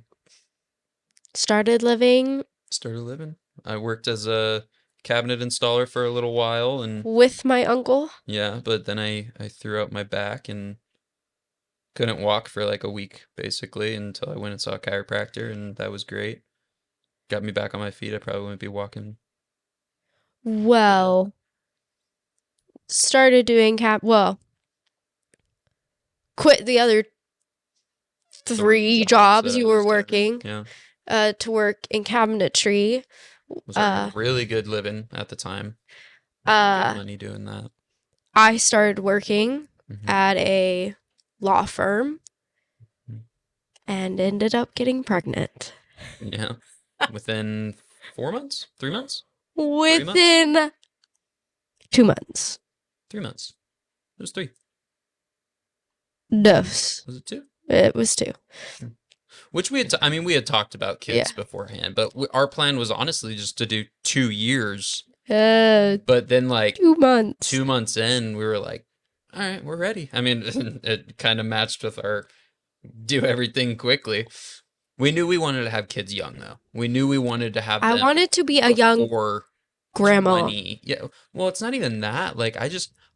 started living. I worked as a cabinet installer for a little while, and with my uncle. Yeah, but then I threw out my back and couldn't walk for like a week, basically, until I went and saw a chiropractor, and that was great. Got me back on my feet. I probably wouldn't be walking. Well, started doing quit the other three jobs you were working. Yeah. To work in cabinetry. Was really good living at the time. Good money doing that. I started working at a law firm and ended up getting pregnant. Yeah. Within 4 months? 3 months? Within 2 months. 3 months. It was 3. No. Was it 2? It was 2. Which we had talked about kids beforehand, but our plan was honestly just to do 2 years. But then 2 months. 2 months in, we were like, all right, we're ready. I mean, it kind of matched with our do everything quickly. We knew we wanted to have kids young, though. We knew we wanted to have them. I wanted to be a young grandma. 20. Yeah. Well, it's not even that. Like,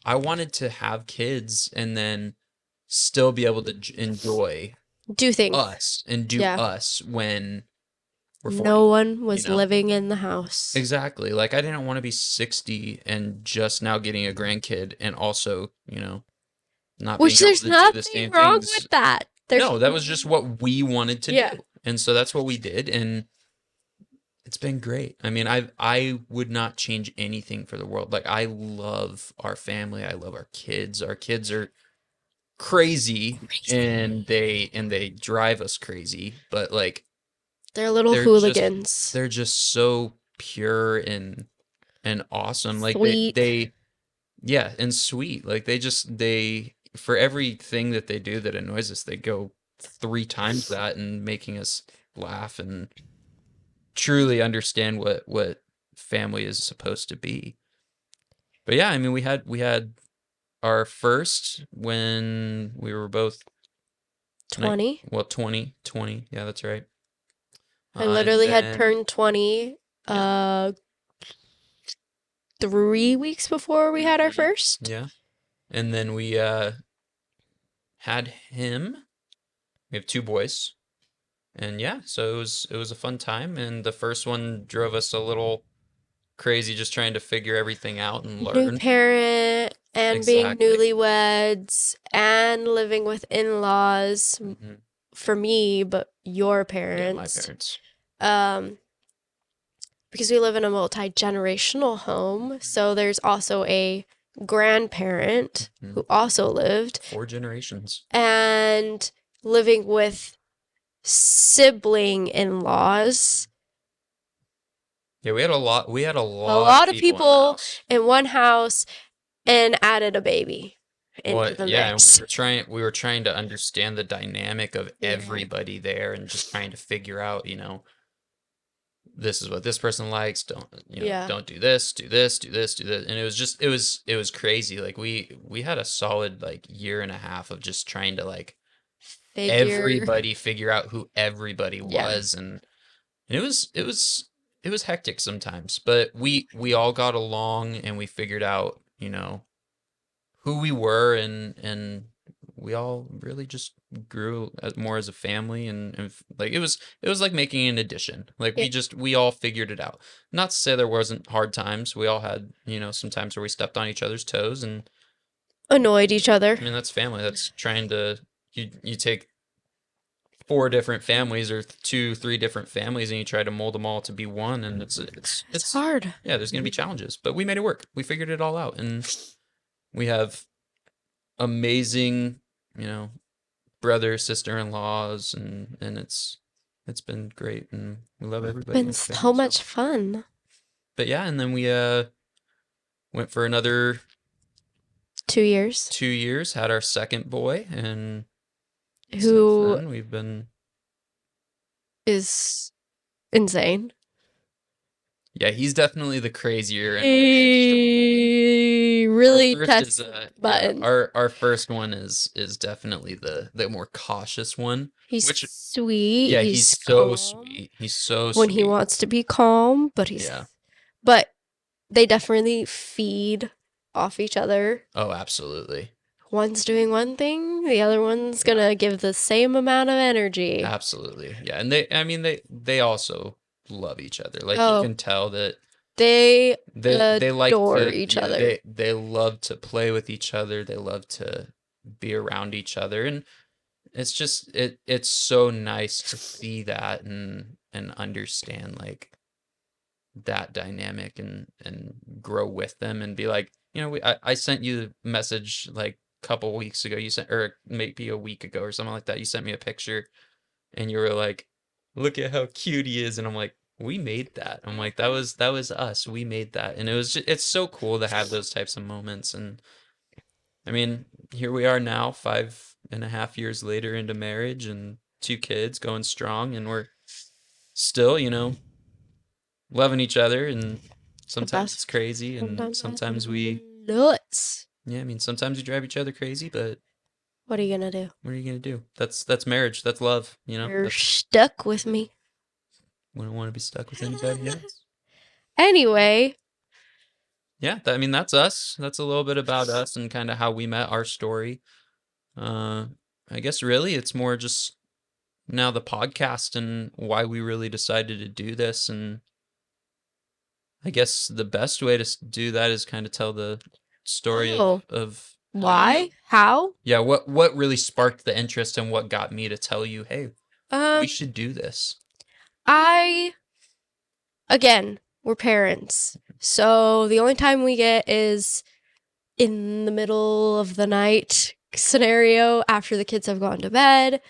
I wanted to have kids and then still be able to enjoy do things us and do us when we're 40. No one was living in the house. Exactly. Like, I didn't want to be 60 and just now getting a grandkid and also, not being able to do the same wrong things. With that. No, that was just what we wanted to do. And so that's what we did. And It's been great. I mean, I would not change anything for the world. Like I love our family. I love our kids. Our kids are crazy and they drive us crazy, but like They're little they're just hooligans. they're just so pure and awesome. Like Sweet. they yeah, and sweet. Like they for everything that they do that annoys us, they go three times that and making us laugh and truly understand what family is supposed to be. But yeah, I mean we had our first when we were both 20. well 20. Yeah, that's right. I And literally had then turned 20 yeah. 3 weeks before we had our hmm first. Yeah. And then we had him. We have two boys. And yeah, so it was a fun time and the first one drove us a little crazy just trying to figure everything out and New learn. parent and being Exactly. newlyweds and living with in-laws hmm for me, but your Yeah, my parents. parents. Um, because we live in a multi-generational home, so there's also a grandparent hmm who also lived, Four generations. and living with sibling in-laws. Yeah, we had a A lot of lot of people in the people house. in one house and added a baby into Well, the yeah, and mix. we were trying to understand the dynamic of Yeah. everybody there and just trying to figure out, this is what this person likes, Yeah. don't do this, do this, do this, do this. And it was crazy. Like we had a solid like year and a half of just trying to like Figure. everybody figure out who everybody Yeah. was and it was hectic sometimes, but we all got along and we figured out, who we were and we all really just grew more as a family and like it was like making an addition. Like Yeah. we all figured it out. Not to say there wasn't hard times. We all had, some times where we stepped on each other's toes and Annoyed each other. I mean that's family. That's trying to you take four different families or two, three different families and you try to mold them all to be one and It's hard. yeah, there's gonna be challenges. But we made it work. We figured it all out and we have amazing, you know, brother, sister-in-laws and it's been great and we love everybody in Been the so family. So, much fun. but yeah, and then we went for another 2 years. 2 years, had our second boy, and since Who then we've been is insane. yeah, he's definitely the crazier and more extra one. He Our really first is tests yeah, buttons. our first one is definitely the more cautious one, He's which sweet. yeah, he's He's so calm sweet. He's so when he sweet. wants to be calm, Yeah. but they definitely feed off each other. Oh, absolutely. One's doing one thing, the other one's Yeah. gonna give the same amount of energy. Absolutely. Yeah, and I mean they also love each other. Like you Oh, can tell that they they like adore to each yeah, other. they love to play with each other. They love to be around each other and it's just it's so nice to see that and understand like that dynamic and grow with them and be like, I sent you a message like a couple weeks ago. You sent or maybe a week ago or something like that. You sent me a picture and you were like, "Look at how cute he is," and I'm like, "We made that." I'm like, "That was us. We made that," and it's so cool to have those types of moments. And I mean, here we are now, 5.5 years later into marriage and two kids going strong, and we're still, loving each other. And The sometimes best. it's crazy, and Sometimes that's sometimes we, nuts. yeah, I mean, sometimes we drive each other crazy, but What are you gonna do? what are you gonna do? That's marriage. That's love. You're That's stuck with me. we don't want to be stuck with anybody else. Anyway, Yeah, I mean that's us. That's a little bit about us and kind of how we met, our story. Uh, I guess really it's more just now the podcast and why we really decided to do this. And I guess the best way to do that is kind of tell the story oh, of why? How? yeah, what really sparked the interest and what got me to tell you, hey, we Um, should do this. I again, we're parents. So the only time we get is in the middle of the night scenario after the kids have gone to bed,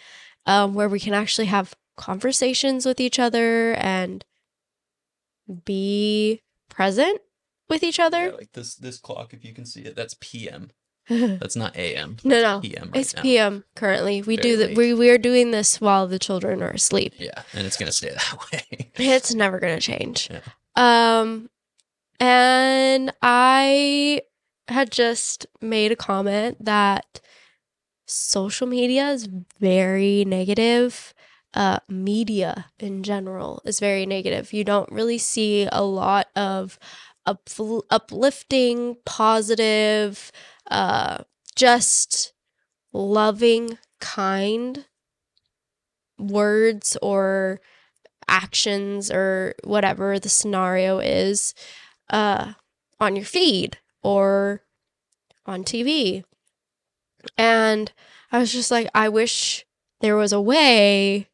where we can actually have conversations with each other and be present with each other. Yeah, like this clock, if you can see it, that's PM. No, That's not AM. no, That's PM right it's now. PM currently. We Very do that. late. We are doing this while the children are asleep. Yeah, and it's gonna stay that way. It's never gonna change. Yeah. And I had just made a comment that social media is very negative. Media in general is very negative. You don't really see a lot of uplifting, positive, just loving, kind words or actions or whatever the scenario is on your feed or on TV. And I was just like, I wish there was a way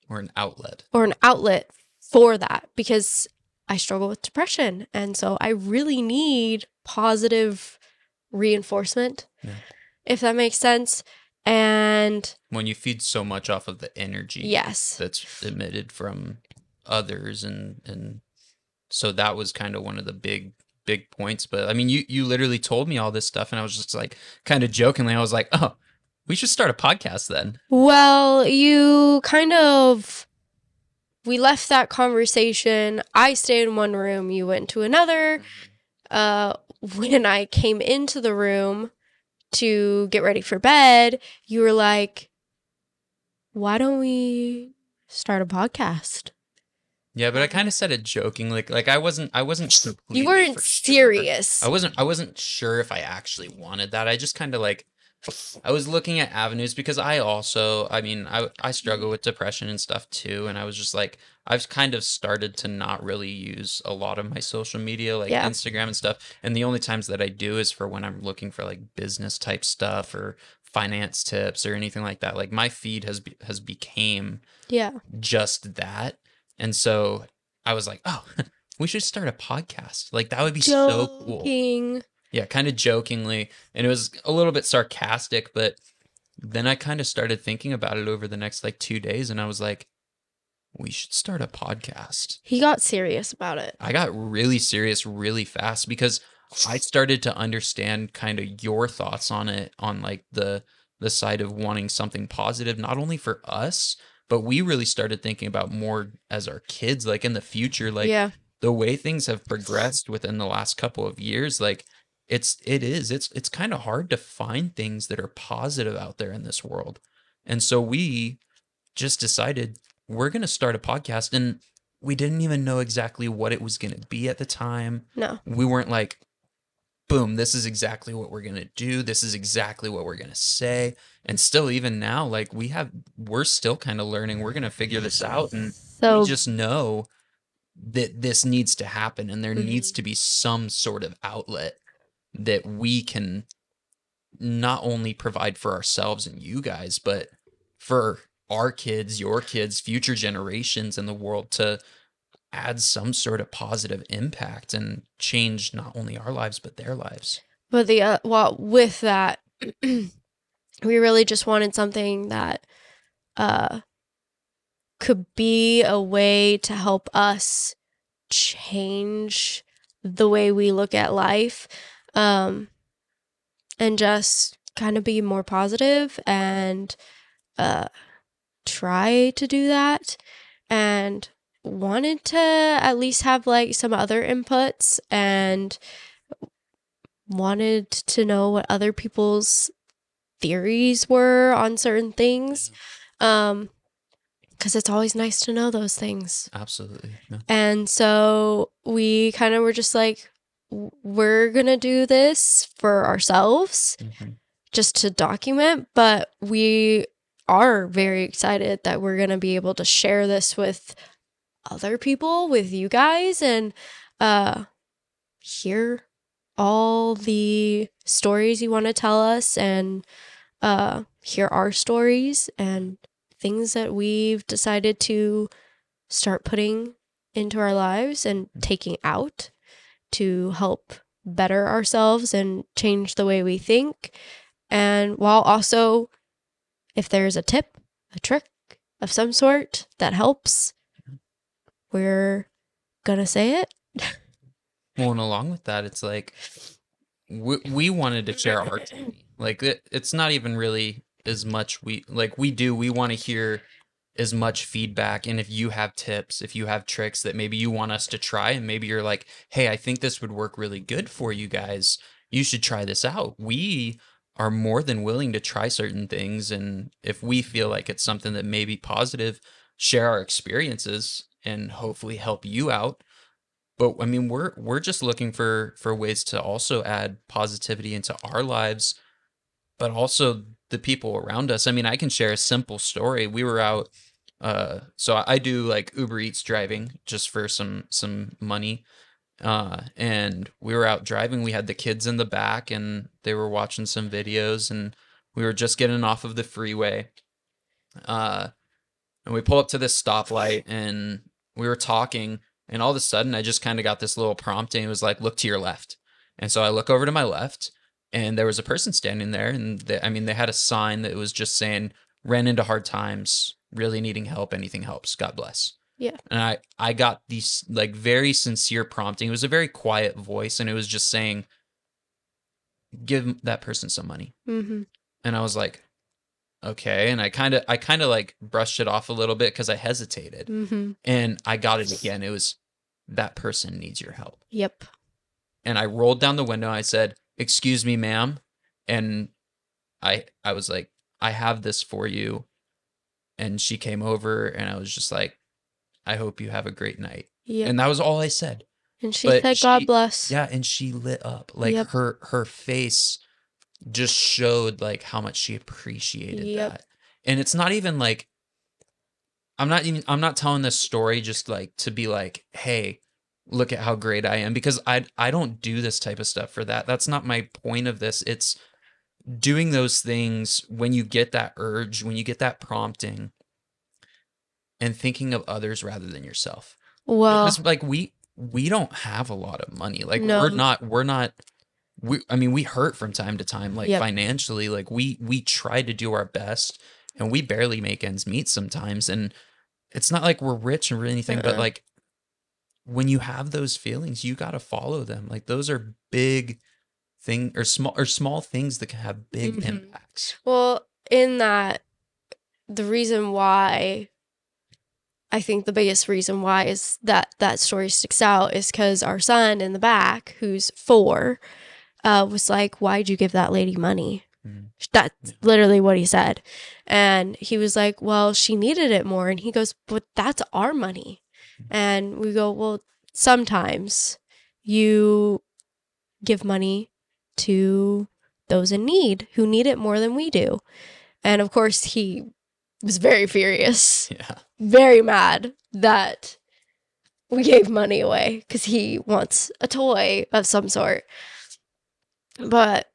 Or an outlet. or an outlet for that, because I struggle with depression. And so I really need positive reinforcement, if that makes sense. And when you feed so much off of the energy yes, that's emitted from others, and so that was kind of one of the big points. But I mean, you literally told me all this stuff, and I was just like, kind of jokingly, I was like, oh, we should start a podcast then. Well, you kind of, we left that conversation. I stayed in one room, you went to another. When I came into the room to get ready for bed, you were like, why don't we start a podcast? Yeah, but I kind of said it jokingly. Like I wasn't completely You weren't serious. Sure. I wasn't sure if I actually wanted that. I just kind of like, I was looking at avenues because I mean, I struggle with depression and stuff too. And I was just like, I've kind of started to not really use a lot of my social media, like Instagram and stuff. And the only times that I do is for when I'm looking for like business type stuff or finance tips or anything like that. Like my feed has became just that. And so I was like, oh, we should start a podcast. Like that would be so cool. Yeah, kind of jokingly. And it was a little bit sarcastic, but then I kind of started thinking about it over the next like 2 days, and I was like, we should start a podcast. He got serious about it. I got really serious really fast because I started to understand kind of your thoughts on it, on like the side of wanting something positive, not only for us, but we really started thinking about more as our kids, like in the future, like the way things have progressed within the last couple of years, like it's kind of hard to find things that are positive out there in this world. And so we just decided we're going to start a podcast, and we didn't even know exactly what it was going to be at the time. No. We weren't like, boom, this is exactly what we're going to do. This is exactly what we're going to say. And still, even now, like we're still kind of learning. We're going to figure this out. And we just know that this needs to happen, and there needs to be some sort of outlet that we can not only provide for ourselves and you guys, but for our kids, your kids, future generations in the world, to add some sort of positive impact and change not only our lives but their lives. But with that, we really just wanted something that could be a way to help us change the way we look at life, and just kind of be more positive and try to do that, and wanted to at least have like some other inputs, and wanted to know what other people's theories were on certain things, because it's always nice to know those things. Absolutely. Yeah. And so we kind of were just like, we're gonna do this for ourselves, just to document, but we are very excited that we're gonna be able to share this with other people, with you guys, and hear all the stories you want to tell us, and hear our stories and things that we've decided to start putting into our lives and taking out to help better ourselves and change the way we think. And while also, if there's a tip, a trick of some sort that helps, we're gonna say it. Well, and along with that, it's like we wanted to share our journey. Like it's not even really as much we want to hear as much feedback. And if you have tips, if you have tricks that maybe you want us to try, and maybe you're like, hey, I think this would work really good for you guys, you should try this out. We are more than willing to try certain things, and if we feel like it's something that may be positive, share our experiences and hopefully help you out. But I mean, we're just looking for ways to also add positivity into our lives, but also the people around us. I mean, I can share a simple story. We were out, so I do like Uber Eats driving just for some money. And we were out driving. We had the kids in the back, and they were watching some videos, and we were just getting off of the freeway. Uh, and we pull up to this stoplight, and we were talking, and all of a sudden I just kind of got this little prompting. It was like, look to your left. And so I look over to my left, and there was a person standing there, and I mean, they had a sign that was just saying, ran into hard times, really needing help, anything helps, God bless. Yeah. And I got these like very sincere prompting. It was a very quiet voice, and it was just saying, give that person some money. Mm-hmm. And I was like, okay. And I kind of like brushed it off a little bit because I hesitated. Mm-hmm. And I got it again. It was, that person needs your help. Yep. And I rolled down the window. I said, excuse me, ma'am. And I was like, I have this for you. And she came over, and I was just like, I hope you have a great night. Yep. And that was all I said. And she But said, God bless. Yeah, and she lit up. Like Yep. her face just showed like how much she appreciated Yep. that. And it's not even like, I'm not telling this story just like to be like, hey, look at how great I am, because I don't do this type of stuff for that. That's not my point of this. It's doing those things when you get that urge, when you get that prompting, and thinking of others rather than yourself. Well, Because like we don't have a lot of money. Like no. we're not I mean, we hurt from time to time, like Yep. financially. Like we try to do our best, and we barely make ends meet sometimes. And it's not like we're rich or anything, but like when you have those feelings, you got to follow them. Like those are big thing or small things that can have big Mhm. impacts. Well, in that, the reason why, I think the biggest reason why is that story sticks out is because our son in the back, who's 4, was like, why'd you give that lady money? Mhm. That's literally what he said. And he was like, well, she needed it more. And he goes, but that's our money. And we go, well, sometimes you give money to those in need who need it more than we do. And of course, he was very furious, Yeah. very mad that we gave money away because he wants a toy of some sort. But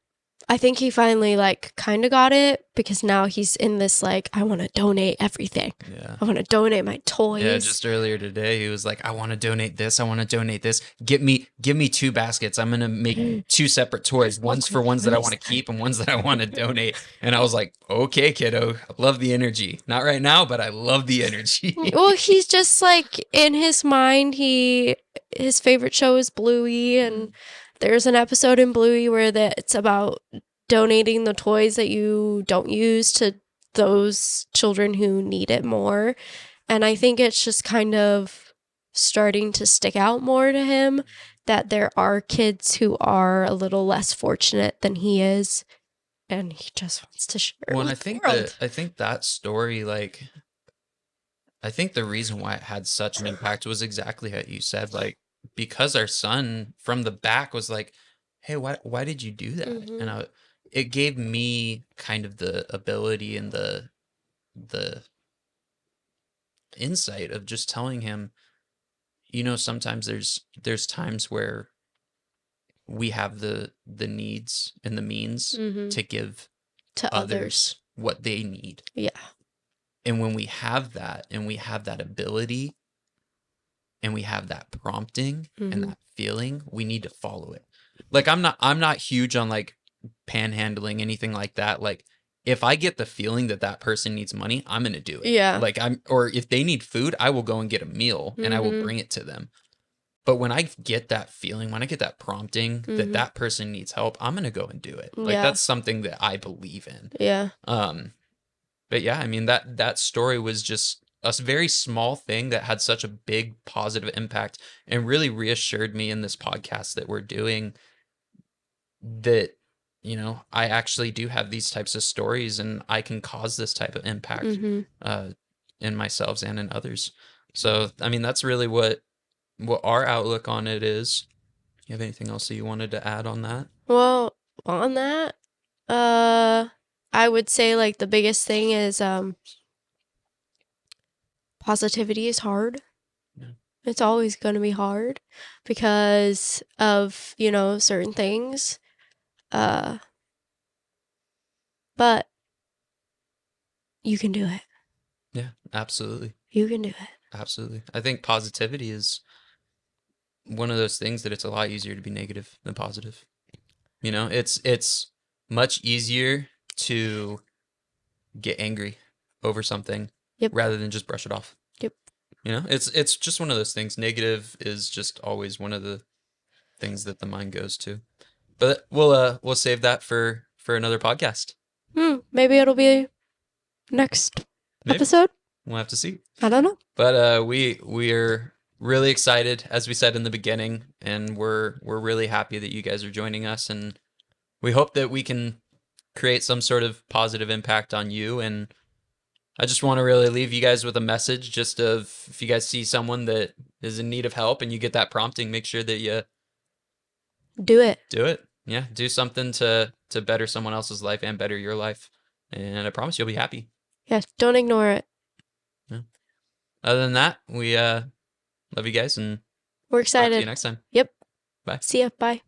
I think he finally like kind of got it, because now he's in this like, I want to donate everything. Yeah. I want to donate my toys. Yeah, just earlier today, he was like, I want to donate this. I want to donate this. Give me 2 baskets. I'm going to make 2 separate toys. One's for ones that I want to keep and ones that I want to donate. And I was like, okay, kiddo, I love the energy. Not right now, but I love the energy. Well, he's just like, in his mind, his favorite show is Bluey, and there's an episode in Bluey where it's about donating the toys that you don't use to those children who need it more. And I think it's just kind of starting to stick out more to him that there are kids who are a little less fortunate than he is, and he just wants to share it Well, and with the world. I think that story, like, I think the reason why it had such an impact was exactly what you said. Like, because our son from the back was like, hey, why did you do that? Mhm. And it gave me kind of the ability and the insight of just telling him, sometimes there's times where we have the needs and the means Mhm. to give To others what they need. Yeah. And when we have that and we have that ability, and we have that prompting and Mhm. that feeling, we need to follow it. Like I'm not huge on like panhandling, anything like that. Like if I get the feeling that that person needs money, I'm going to do it. Yeah. Like or if they need food, I will go and get a meal and I will Mhm. bring it to them. But when I get that feeling, when I get that prompting that Mhm. that person needs help, I'm going to go and do it. Like Yeah. that's something that I believe in. Yeah. But yeah, I mean that story was just a very small thing that had such a big positive impact and really reassured me in this podcast that we're doing that I actually do have these types of stories and I can cause this type of impact Mhm. uh in myself and in others. So I mean that's really what our outlook on it is. You have anything else that you wanted to add on that? Well, on that, I would say like the biggest thing is positivity is hard. Yeah. It's always going to be hard because of, certain things. Uh but you can do it. Yeah, absolutely. You can do it. Absolutely. I think positivity is one of those things that it's a lot easier to be negative than positive. It's much easier to get angry over something Yep. rather than just brush it off. Yep. It's just one of those things. Negative is just always one of the things that the mind goes to. But we'll save that for another podcast. Maybe it'll be next Maybe. episode. We'll have to see. I don't know. But we're really excited, as we said in the beginning, and we're really happy that you guys are joining us, and we hope that we can create some sort of positive impact on you. And I just want to really leave you guys with a message, just of if you guys see someone that is in need of help and you get that prompting, make sure that you Do it. do it. Yeah, do something to better someone else's life and better your life, and I promise you'll be happy. Yes, don't ignore it. Yeah. Other than that, we love you guys and We're talk to you excited. next time. Yep. Bye. See ya. Bye.